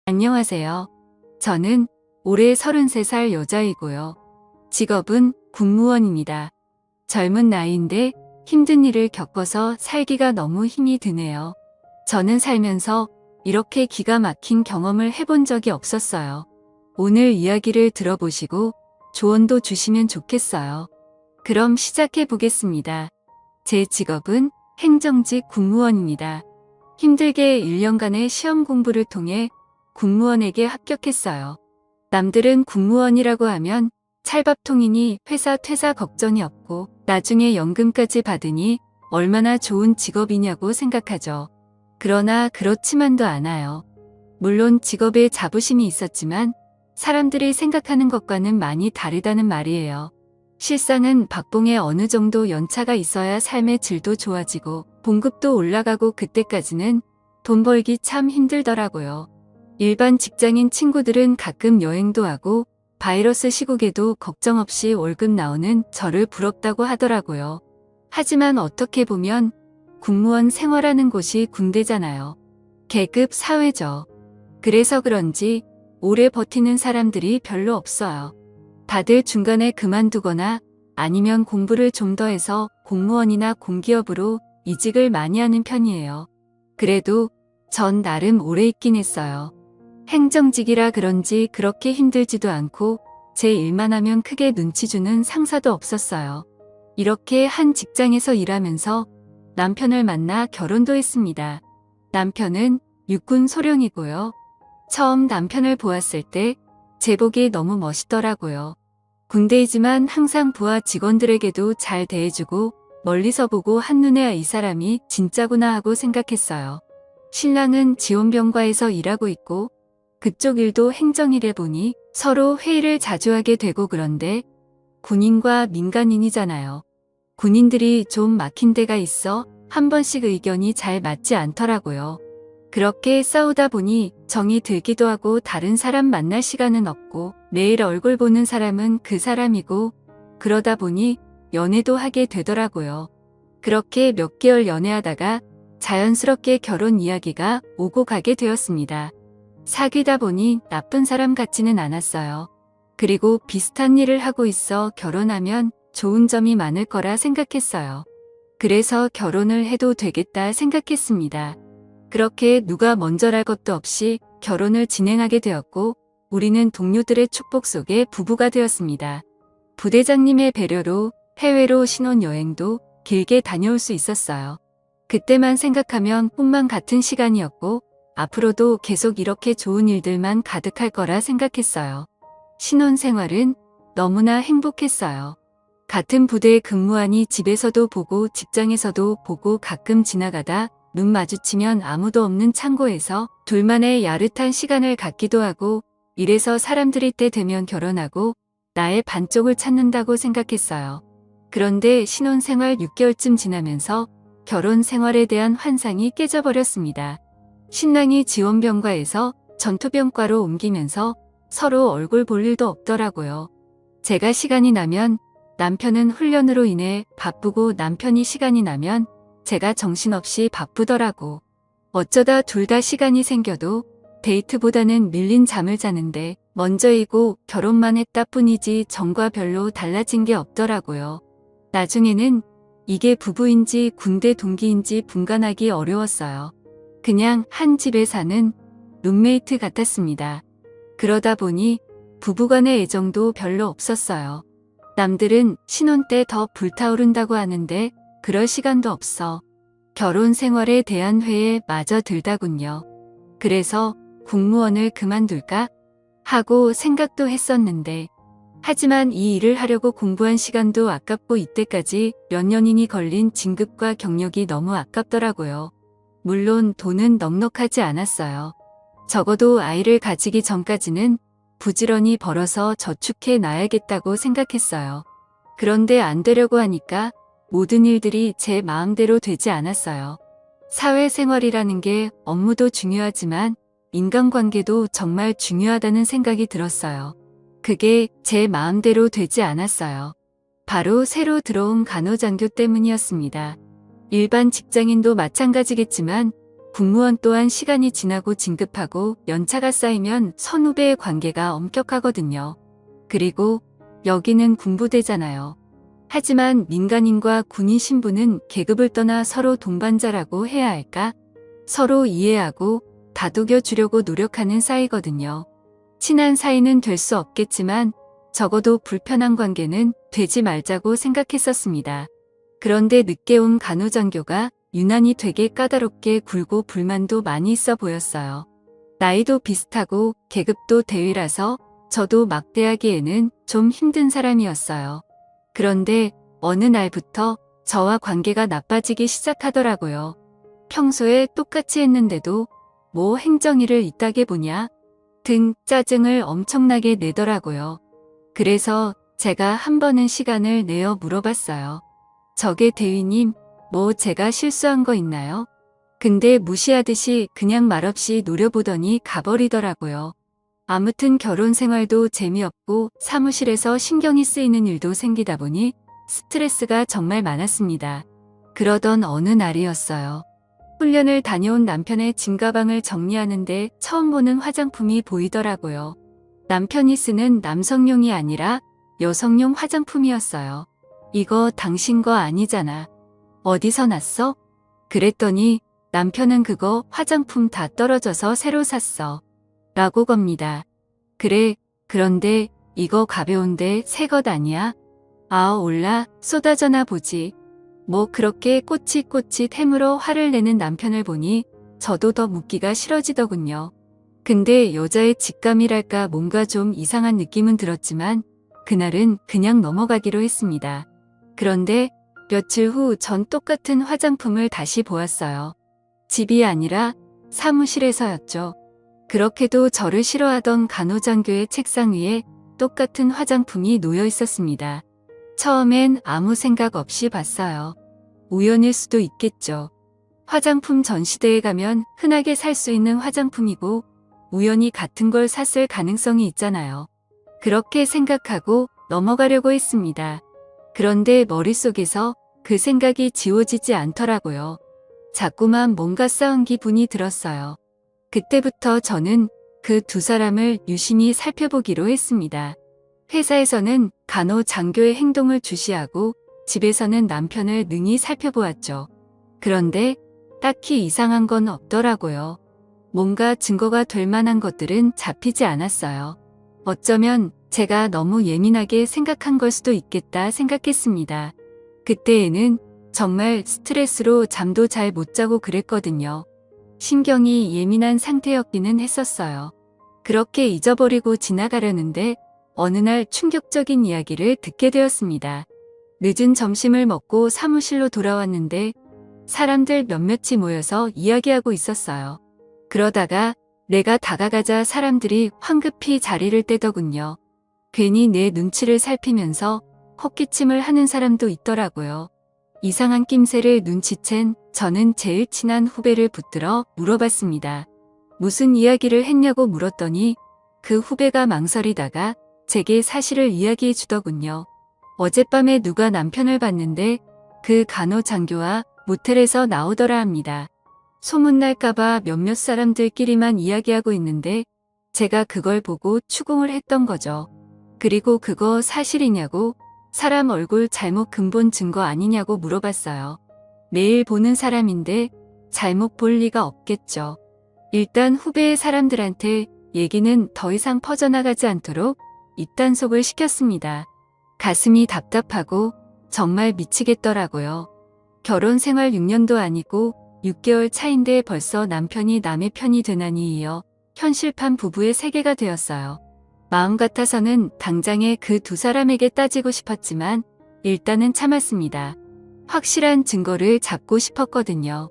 안녕하세요. 저는 올해 33살 여자이고요. 직업은 공무원입니다. 젊은 나이인데 힘든 일을 겪어서 살기가 너무 힘이 드네요. 저는 살면서 이렇게 기가 막힌 경험을 해본 적이 없었어요. 오늘 이야기를 들어보시고 조언도 주시면 좋겠어요. 그럼 시작해 보겠습니다. 제 직업은 행정직 공무원입니다. 힘들게 1년간의 시험 공부를 통해 공무원에게 합격했어요. 남들은 공무원이라고 하면 찰밥통이니 회사 퇴사 걱정이 없고 나중에 연금까지 받으니 얼마나 좋은 직업이냐고 생각하죠. 그러나 그렇지만도 않아요. 물론 직업에 자부심이 있었지만 사람들이 생각하는 것과는 많이 다르다는 말이에요. 실상은 박봉에 어느 정도 연차가 있어야 삶의 질도 좋아지고 봉급도 올라가고 그때까지는 돈 벌기 참 힘들더라고요. 일반 직장인 친구들은 가끔 여행도 하고 바이러스 시국에도 걱정 없이 월급 나오는 저를 부럽다고 하더라고요. 하지만 어떻게 보면 공무원 생활하는 곳이 군대잖아요. 계급 사회죠. 그래서 그런지 오래 버티는 사람들이 별로 없어요. 다들 중간에 그만두거나 아니면 공부를 좀 더 해서 공무원이나 공기업으로 이직을 많이 하는 편이에요. 그래도 전 나름 오래 있긴 했어요. 행정직이라 그런지 그렇게 힘들지도 않고 제 일만 하면 크게 눈치 주는 상사도 없었어요. 이렇게 한 직장에서 일하면서 남편을 만나 결혼도 했습니다. 남편은 육군 소령이고요. 처음 남편을 보았을 때 제복이 너무 멋있더라고요. 군대이지만 항상 부하 직원들에게도 잘 대해주고 멀리서 보고 한눈에 이 사람이 진짜구나 하고 생각했어요. 신랑은 지원병과에서 일하고 있고 그쪽 일도 행정일에 보니 서로 회의를 자주 하게 되고 그런데 군인과 민간인이잖아요. 군인들이 좀 막힌 데가 있어 한 번씩 의견이 잘 맞지 않더라고요. 그렇게 싸우다 보니 정이 들기도 하고 다른 사람 만날 시간은 없고 매일 얼굴 보는 사람은 그 사람이고 그러다 보니 연애도 하게 되더라고요. 그렇게 몇 개월 연애하다가 자연스럽게 결혼 이야기가 오고 가게 되었습니다. 사귀다 보니 나쁜 사람 같지는 않았어요. 그리고 비슷한 일을 하고 있어 결혼하면 좋은 점이 많을 거라 생각했어요. 그래서 결혼을 해도 되겠다 생각했습니다. 그렇게 누가 먼저랄 것도 없이 결혼을 진행하게 되었고 우리는 동료들의 축복 속에 부부가 되었습니다. 부대장님의 배려로 해외로 신혼여행도 길게 다녀올 수 있었어요. 그때만 생각하면 꿈만 같은 시간이었고 앞으로도 계속 이렇게 좋은 일들만 가득할 거라 생각했어요. 신혼생활은 너무나 행복했어요. 같은 부대에 근무하니 집에서도 보고 직장에서도 보고 가끔 지나가다 눈 마주치면 아무도 없는 창고에서 둘만의 야릇한 시간을 갖기도 하고 이래서 사람들이 때 되면 결혼하고 나의 반쪽을 찾는다고 생각했어요. 그런데 신혼생활 6개월쯤 지나면서 결혼 생활에 대한 환상이 깨져버렸습니다. 신랑이 지원병과에서 전투병과로 옮기면서 서로 얼굴 볼 일도 없더라고요. 제가 시간이 나면 남편은 훈련으로 인해 바쁘고 남편이 시간이 나면 제가 정신없이 바쁘더라고. 어쩌다 둘 다 시간이 생겨도 데이트보다는 밀린 잠을 자는데 먼저이고 결혼만 했다 뿐이지 전과 별로 달라진 게 없더라고요. 나중에는 이게 부부인지 군대 동기인지 분간하기 어려웠어요. 그냥 한 집에 사는 룸메이트 같았습니다. 그러다 보니 부부간의 애정도 별로 없었어요. 남들은 신혼 때 더 불타오른다고 하는데 그럴 시간도 없어. 결혼 생활에 대한 회에 마저 들다군요. 그래서 공무원을 그만둘까 하고 생각도 했었는데 하지만 이 일을 하려고 공부한 시간도 아깝고 이때까지 몇 년이니 걸린 진급과 경력이 너무 아깝더라고요. 물론 돈은 넉넉하지 않았어요. 적어도 아이를 가지기 전까지는 부지런히 벌어서 저축해 놔야겠다고 생각했어요. 그런데 안 되려고 하니까 모든 일들이 제 마음대로 되지 않았어요. 사회생활이라는 게 업무도 중요하지만 인간관계도 정말 중요하다는 생각이 들었어요. 그게 제 마음대로 되지 않았어요. 바로 새로 들어온 간호장교 때문이었습니다. 일반 직장인도 마찬가지겠지만 군무원 또한 시간이 지나고 진급하고 연차가 쌓이면 선후배의 관계가 엄격하거든요. 그리고 여기는 군부대잖아요. 하지만 민간인과 군인 신분은 계급을 떠나 서로 동반자라고 해야 할까? 서로 이해하고 다독여 주려고 노력하는 사이거든요. 친한 사이는 될 수 없겠지만 적어도 불편한 관계는 되지 말자고 생각했었습니다. 그런데 늦게 온 간호장교가 유난히 되게 까다롭게 굴고 불만도 많이 있어 보였어요. 나이도 비슷하고 계급도 대위라서 저도 막대하기에는 좀 힘든 사람이었어요. 그런데 어느 날부터 저와 관계가 나빠지기 시작하더라고요. 평소에 똑같이 했는데도 뭐 행정일을 이따게 보냐 등 짜증을 엄청나게 내더라고요. 그래서 제가 한 번은 시간을 내어 물어봤어요. 저게 대위님, 뭐 제가 실수한 거 있나요? 근데 무시하듯이 그냥 말없이 노려보더니 가버리더라고요. 아무튼 결혼 생활도 재미없고 사무실에서 신경이 쓰이는 일도 생기다 보니 스트레스가 정말 많았습니다. 그러던 어느 날이었어요. 훈련을 다녀온 남편의 짐가방을 정리하는데 처음 보는 화장품이 보이더라고요. 남편이 쓰는 남성용이 아니라 여성용 화장품이었어요. 이거 당신 거 아니잖아. 어디서 났어? 그랬더니 남편은 그거 화장품 다 떨어져서 새로 샀어. 라고 겁니다. 그래, 그런데 이거 가벼운데 새 것 아니야? 아, 올라 쏟아져나 보지. 뭐 그렇게 꼬칫꼬칫 해물어 화를 내는 남편을 보니 저도 더 묻기가 싫어지더군요. 근데 여자의 직감이랄까 뭔가 좀 이상한 느낌은 들었지만 그날은 그냥 넘어가기로 했습니다. 그런데 며칠 후 전 똑같은 화장품을 다시 보았어요. 집이 아니라 사무실에서였죠. 그렇게도 저를 싫어하던 간호장교의 책상 위에 똑같은 화장품이 놓여 있었습니다. 처음엔 아무 생각 없이 봤어요. 우연일 수도 있겠죠. 화장품 전시대에 가면 흔하게 살 수 있는 화장품이고 우연히 같은 걸 샀을 가능성이 있잖아요. 그렇게 생각하고 넘어가려고 했습니다. 그런데 머릿속에서 그 생각이 지워지지 않더라고요. 자꾸만 뭔가 싸운 기분이 들었어요. 그때부터 저는 그 두 사람을 유심히 살펴보기로 했습니다. 회사에서는 간호장교의 행동을 주시하고 집에서는 남편을 능히 살펴보았죠. 그런데 딱히 이상한 건 없더라고요. 뭔가 증거가 될 만한 것들은 잡히지 않았어요. 어쩌면 제가 너무 예민하게 생각한 걸 수도 있겠다 생각했습니다. 그때에는 정말 스트레스로 잠도 잘 못 자고 그랬거든요. 신경이 예민한 상태였기는 했었어요. 그렇게 잊어버리고 지나가려는데 어느 날 충격적인 이야기를 듣게 되었습니다. 늦은 점심을 먹고 사무실로 돌아왔는데 사람들 몇몇이 모여서 이야기하고 있었어요. 그러다가 내가 다가가자 사람들이 황급히 자리를 떼더군요. 괜히 내 눈치를 살피면서 헛기침을 하는 사람도 있더라고요. 이상한 낌새를 눈치챈 저는 제일 친한 후배를 붙들어 물어봤습니다. 무슨 이야기를 했냐고 물었더니 그 후배가 망설이다가 제게 사실을 이야기해 주더군요. 어젯밤에 누가 남편을 봤는데 그 간호장교와 모텔에서 나오더라 합니다. 소문날까봐 몇몇 사람들끼리만 이야기하고 있는데 제가 그걸 보고 추궁을 했던 거죠. 그리고 그거 사실이냐고 사람 얼굴 잘못 근본 증거 아니냐고 물어봤어요. 매일 보는 사람인데 잘못 볼 리가 없겠죠. 일단 후배의 사람들한테 얘기는 더 이상 퍼져나가지 않도록 입단속을 시켰습니다. 가슴이 답답하고 정말 미치겠더라고요. 결혼 생활 6년도 아니고 6개월 차인데 벌써 남편이 남의 편이 되나니 이어 현실판 부부의 세계가 되었어요. 마음 같아서는 당장에 그 두 사람에게 따지고 싶었지만 일단은 참았습니다. 확실한 증거를 잡고 싶었거든요.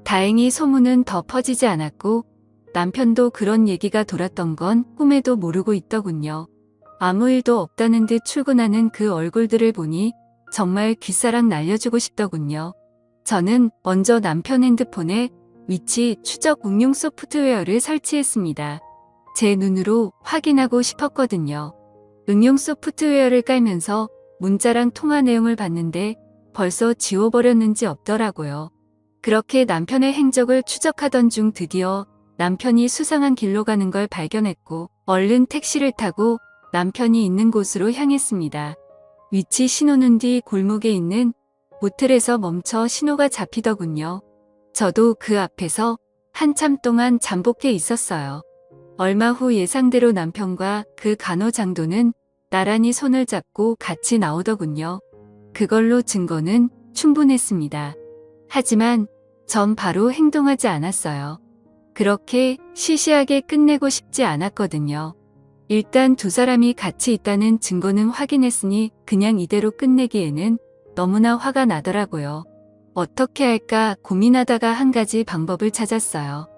다행히 소문은 더 퍼지지 않았고 남편도 그런 얘기가 돌았던 건 꿈에도 모르고 있더군요. 아무 일도 없다는 듯 출근하는 그 얼굴들을 보니 정말 귓사랑 날려주고 싶더군요. 저는 먼저 남편 핸드폰에 위치 추적 응용 소프트웨어를 설치했습니다. 제 눈으로 확인하고 싶었거든요. 응용 소프트웨어를 깔면서 문자랑 통화 내용을 봤는데 벌써 지워버렸는지 없더라고요. 그렇게 남편의 행적을 추적하던 중 드디어 남편이 수상한 길로 가는 걸 발견했고 얼른 택시를 타고 남편이 있는 곳으로 향했습니다. 위치 신호는 뒤 골목에 있는 모텔에서 멈춰 신호가 잡히더군요. 저도 그 앞에서 한참 동안 잠복해 있었어요. 얼마 후 예상대로 남편과 그 간호장도는 나란히 손을 잡고 같이 나오더군요. 그걸로 증거는 충분했습니다. 하지만 전 바로 행동하지 않았어요. 그렇게 시시하게 끝내고 싶지 않았거든요. 일단 두 사람이 같이 있다는 증거는 확인했으니 그냥 이대로 끝내기에는 너무나 화가 나더라고요. 어떻게 할까 고민하다가 한 가지 방법을 찾았어요.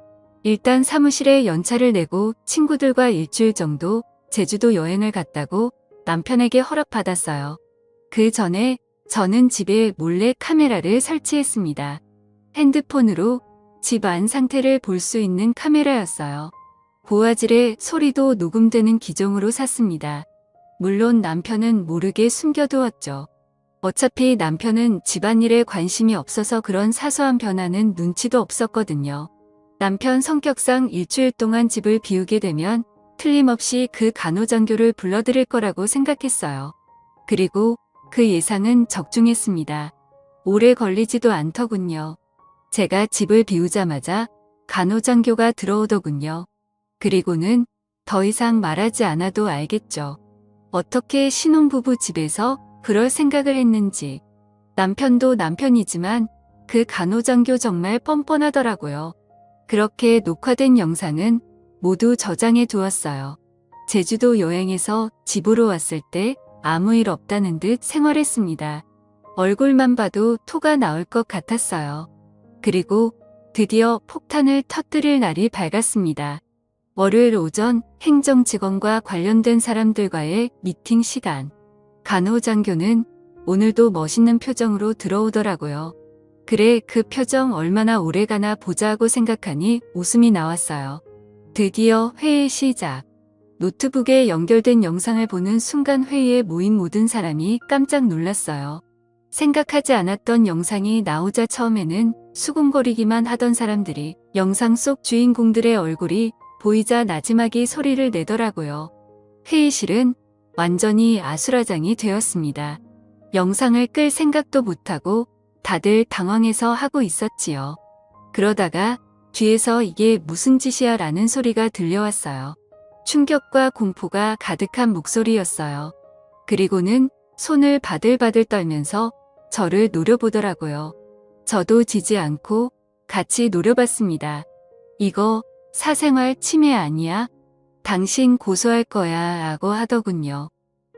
일단 사무실에 연차를 내고 친구들과 일주일 정도 제주도 여행을 갔다고 남편에게 허락받았어요. 그 전에 저는 집에 몰래 카메라를 설치했습니다. 핸드폰으로 집 안 상태를 볼 수 있는 카메라였어요. 고화질의 소리도 녹음되는 기종으로 샀습니다. 물론 남편은 모르게 숨겨두었죠. 어차피 남편은 집안일에 관심이 없어서 그런 사소한 변화는 눈치도 없었거든요. 남편 성격상 일주일 동안 집을 비우게 되면 틀림없이 그 간호장교를 불러들일 거라고 생각했어요. 그리고 그 예상은 적중했습니다. 오래 걸리지도 않더군요. 제가 집을 비우자마자 간호장교가 들어오더군요. 그리고는 더 이상 말하지 않아도 알겠죠. 어떻게 신혼부부 집에서 그럴 생각을 했는지. 남편도 남편이지만 그 간호장교 정말 뻔뻔하더라고요. 그렇게 녹화된 영상은 모두 저장해 두었어요. 제주도 여행에서 집으로 왔을 때 아무 일 없다는 듯 생활했습니다. 얼굴만 봐도 토가 나올 것 같았어요. 그리고 드디어 폭탄을 터뜨릴 날이 밝았습니다. 월요일 오전 행정 직원과 관련된 사람들과의 미팅 시간. 간호장교는 오늘도 멋있는 표정으로 들어오더라고요. 그래, 그 표정 얼마나 오래가나 보자 하고 생각하니 웃음이 나왔어요. 드디어 회의 시작. 노트북에 연결된 영상을 보는 순간 회의에 모인 모든 사람이 깜짝 놀랐어요. 생각하지 않았던 영상이 나오자 처음에는 수군거리기만 하던 사람들이 영상 속 주인공들의 얼굴이 보이자 나지막이 소리를 내더라고요. 회의실은 완전히 아수라장이 되었습니다. 영상을 끌 생각도 못하고 다들 당황해서 하고 있었지요. 그러다가 뒤에서 이게 무슨 짓이야 라는 소리가 들려왔어요. 충격과 공포가 가득한 목소리였어요. 그리고는 손을 바들바들 떨면서 저를 노려보더라고요. 저도 지지 않고 같이 노려봤습니다. 이거 사생활 침해 아니야? 당신 고소할 거야 라고 하더군요.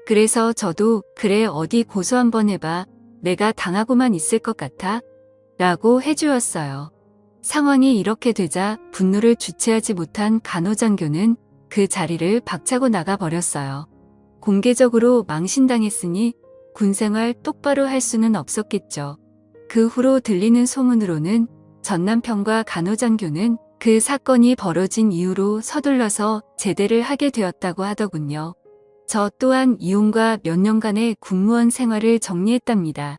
그래서 저도 그래 어디 고소 한번 해봐. 내가 당하고만 있을 것 같아? 라고 해주었어요. 상황이 이렇게 되자 분노를 주체하지 못한 간호장교는 그 자리를 박차고 나가버렸어요. 공개적으로 망신당했으니 군생활 똑바로 할 수는 없었겠죠. 그 후로 들리는 소문으로는 전 남편과 간호장교는 그 사건이 벌어진 이후로 서둘러서 제대를 하게 되었다고 하더군요. 저 또한 이혼과 몇 년간의 군무원 생활을 정리했답니다.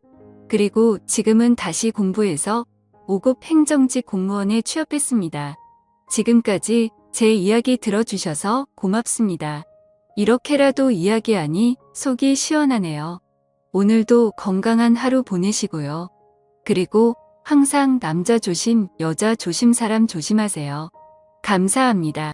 그리고 지금은 다시 공부해서 5급 행정직 공무원에 취업했습니다. 지금까지 제 이야기 들어주셔서 고맙습니다. 이렇게라도 이야기하니 속이 시원하네요. 오늘도 건강한 하루 보내시고요. 그리고 항상 남자 조심, 여자 조심, 사람 조심하세요. 감사합니다.